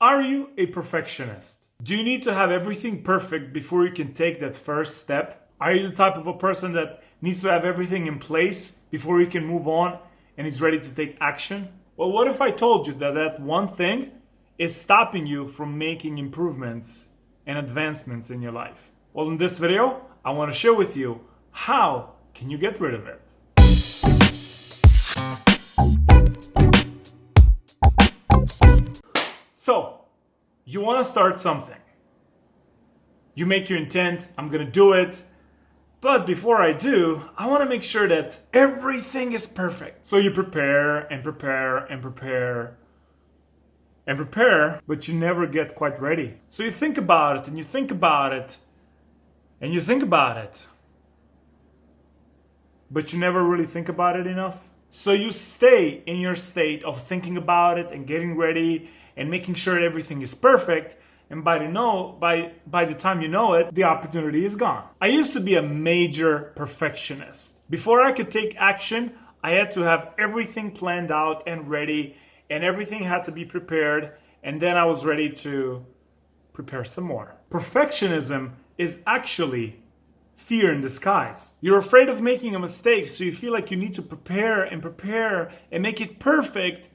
Are you a perfectionist? Do you need to have everything perfect before you can take that first step? Are you the type of a person that needs to have everything in place before you can move on and is ready to take action? Well, what if I told you that that one thing is stopping you from making improvements and advancements in your life? Well, in this video, I want to share with you how can you get rid of it. So, you want to start something. You make your intent, I'm going to do it. But before I do, I want to make sure that everything is perfect. So you prepare and prepare and prepare and prepare, but you never get quite ready. So you think about it and you think about it and you think about it, but you never really think about it enough. So you stay in your state of thinking about it and getting ready and making sure everything is perfect. And by the time you know it, the opportunity is gone. I used to be a major perfectionist. Before I could take action, I had to have everything planned out and ready, and everything had to be prepared, and then I was ready to prepare some more. Perfectionism is actually fear in disguise. You're afraid of making a mistake, so you feel like you need to prepare and make it perfect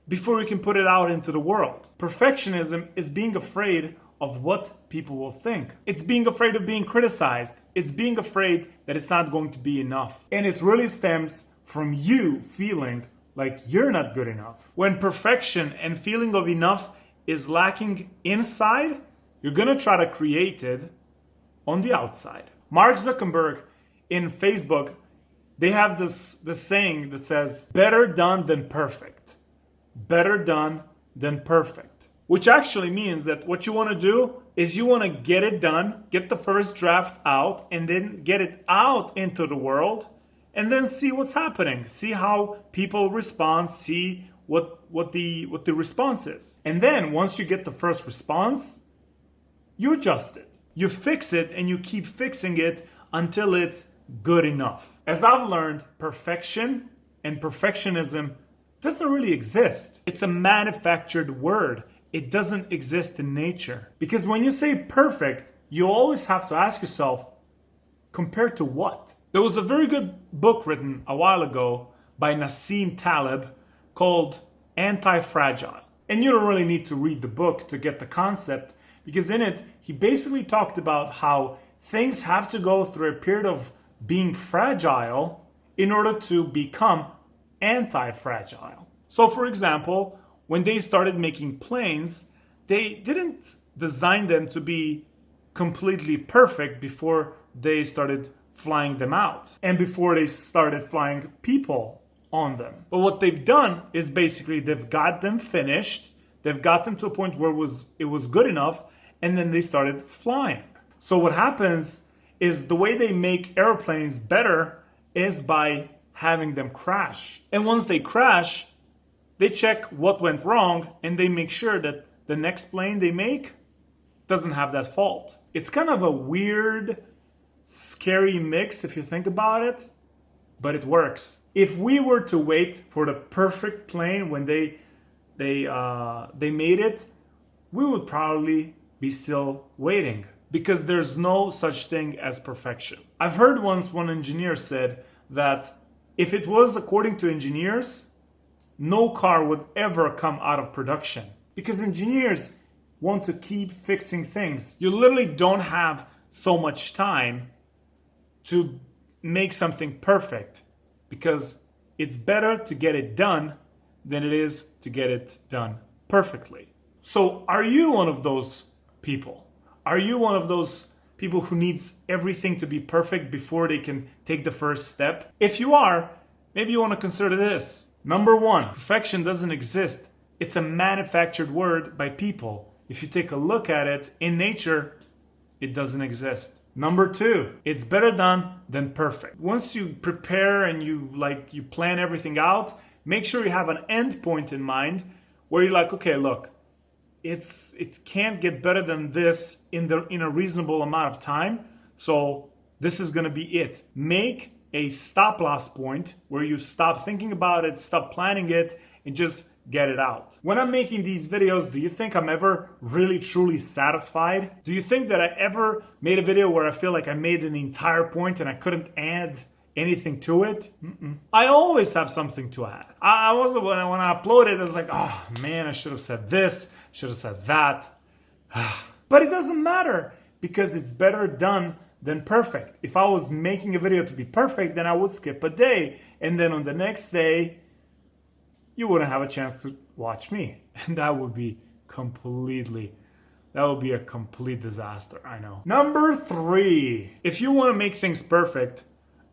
before you can put it out into the world. Perfectionism is being afraid of what people will think. It's being afraid of being criticized. It's being afraid that it's not going to be enough. And it really stems from you feeling like you're not good enough. When perfection and feeling of enough is lacking inside, you're gonna try to create it on the outside. Mark Zuckerberg in Facebook, they have this saying that says, better done than perfect. Better done than perfect. Which actually means that what you want to do is you want to get it done, get the first draft out, and then get it out into the world, and then see what's happening. See how people respond, see what the response is. And then once you get the first response, you adjust it. You fix it and you keep fixing it until it's good enough. As I've learned, perfection and perfectionism doesn't really exist. It's a manufactured word. It doesn't exist in nature. Because when you say perfect, you always have to ask yourself, compared to what? There was a very good book written a while ago by Nassim Taleb called Anti-Fragile. And you don't really need to read the book to get the concept, because in it, he basically talked about how things have to go through a period of being fragile in order to become anti-fragile. So for example, when they started making planes, they didn't design them to be completely perfect before they started flying them out and before they started flying people on them. But what they've done is basically they've got them finished, they've got them to a point where it was good enough, and then they started flying. So what happens is the way they make airplanes better is by having them crash. And once they crash, they check what went wrong and they make sure that the next plane they make doesn't have that fault. It's kind of a weird, scary mix if you think about it, but it works. If we were to wait for the perfect plane when they made it, we would probably be still waiting, because there's no such thing as perfection. I've heard once one engineer said that if it was according to engineers, no car would ever come out of production, because engineers want to keep fixing things. You literally don't have so much time to make something perfect, because it's better to get it done than it is to get it done perfectly. So are you one of those people? Are you one of those people who needs everything to be perfect before they can take the first step? If you are, maybe you want to consider this. Number one, perfection doesn't exist. It's a manufactured word by people. If you take a look at it in nature, it doesn't exist. Number two, it's better done than perfect. Once you prepare and you plan everything out, make sure you have an end point in mind where you're like, okay, look, it can't get better than this in a reasonable amount of time. So this is going to be it. Make a stop loss point where you stop thinking about it, stop planning it, and just get it out. When I'm making these videos, do you think I'm ever really truly satisfied? Do you think that I ever made a video where I feel like I made an entire point and I couldn't add anything to it? I always have something to add. I was when I upload it, I was like, oh man, I should have said this, should have said that. But it doesn't matter because it's better done than perfect. If I was making a video to be perfect, then I would skip a day, and then on the next day you wouldn't have a chance to watch me, and that would be a complete disaster, I know. Number 3, if you want to make things perfect,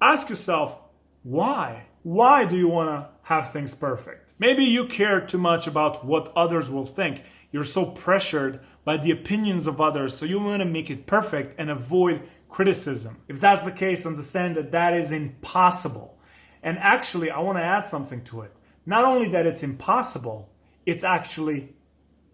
ask yourself, why? Why do you want to have things perfect? Maybe you care too much about what others will think. You're so pressured by the opinions of others, so you want to make it perfect and avoid criticism. If that's the case, understand that that is impossible. And actually, I want to add something to it. Not only that it's impossible, it's actually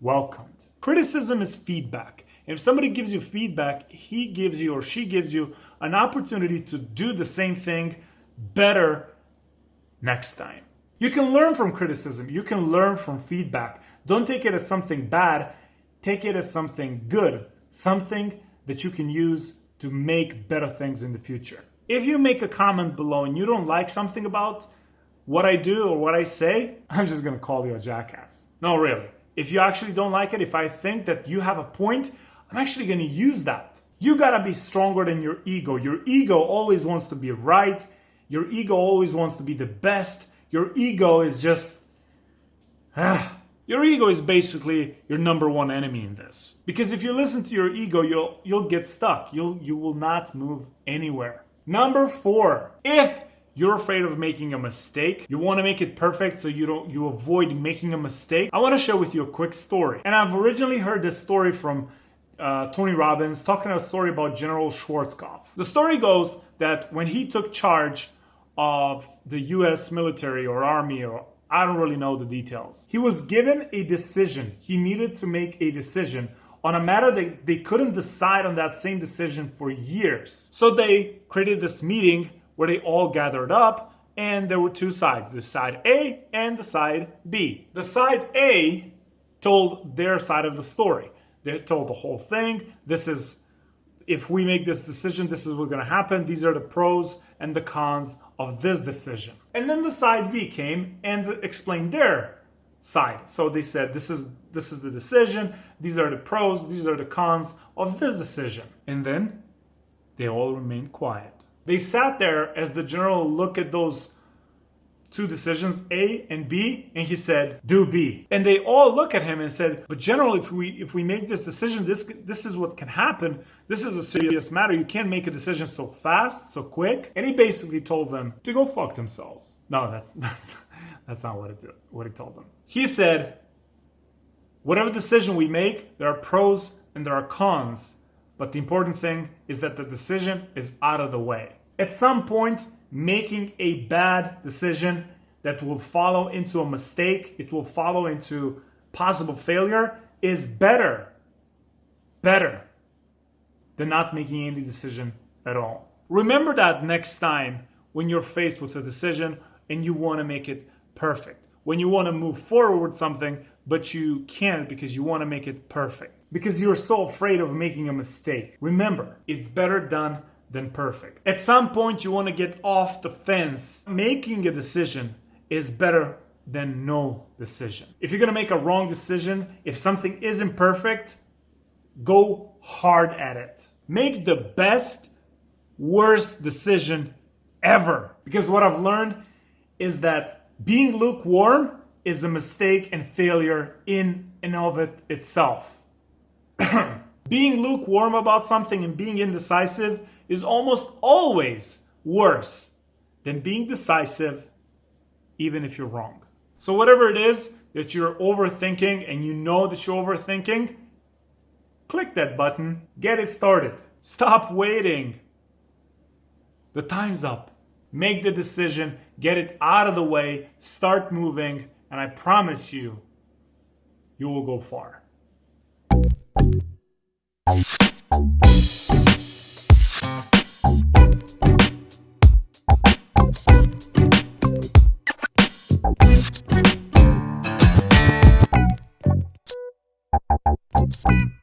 welcomed. Criticism is feedback. And if somebody gives you feedback, he gives you or she gives you an opportunity to do the same thing better next time. You can learn from criticism. You can learn from feedback. Don't take it as something bad. Take it as something good. Something that you can use to make better things in the future. If you make a comment below and you don't like something about what I do or what I say, I'm just gonna call you a jackass. No, really. If you actually don't like it, if I think that you have a point, I'm actually gonna use that. You gotta be stronger than your ego. Your ego always wants to be right. Your ego always wants to be the best. Your ego is just... Your ego is basically your number one enemy in this. Because if you listen to your ego, you'll get stuck. You will not move anywhere. Number 4, if you're afraid of making a mistake, you want to make it perfect so you avoid making a mistake, I want to share with you a quick story. And I've originally heard this story from Tony Robbins talking a story about General Schwarzkopf. The story goes that when he took charge of the US military or army, or I don't really know the details, he was given a decision. He needed to make a decision on a matter that they couldn't decide on that same decision for years. So they created this meeting where they all gathered up, and there were 2 sides, the side A and the side B. The side A told their side of the story. They told the whole thing. This is, if we make this decision, this is what's going to happen. These are the pros and the cons of this decision. And then the side B came and explained their side. So they said, this is the decision. These are the pros. These are the cons of this decision. And then they all remained quiet. They sat there as the general looked at those 2 decisions, A and B, and he said, do B. And they all look at him and said, but general, if we make this decision, this is what can happen. This is a serious matter. You can't make a decision so fast, so quick. And he basically told them to go fuck themselves. No, that's not what he told them. He said, whatever decision we make, there are pros and there are cons. But the important thing is that the decision is out of the way. At some point, making a bad decision that will follow into a mistake, it will follow into possible failure, is better than not making any decision at all. Remember that next time when you're faced with a decision and you want to make it perfect. When you want to move forward with something, but you can't because you want to make it perfect. Because you're so afraid of making a mistake. Remember, it's better done than perfect. At some point, you want to get off the fence. Making a decision is better than no decision. If you're going to make a wrong decision, if something isn't perfect, go hard at it. Make the best, worst decision ever. Because what I've learned is that being lukewarm is a mistake and failure in and of it itself. Being lukewarm about something and being indecisive is almost always worse than being decisive, even if you're wrong. So whatever it is that you're overthinking and you know that you're overthinking, click that button, get it started. Stop waiting. The time's up. Make the decision, get it out of the way, start moving, and I promise you, you will go far. you.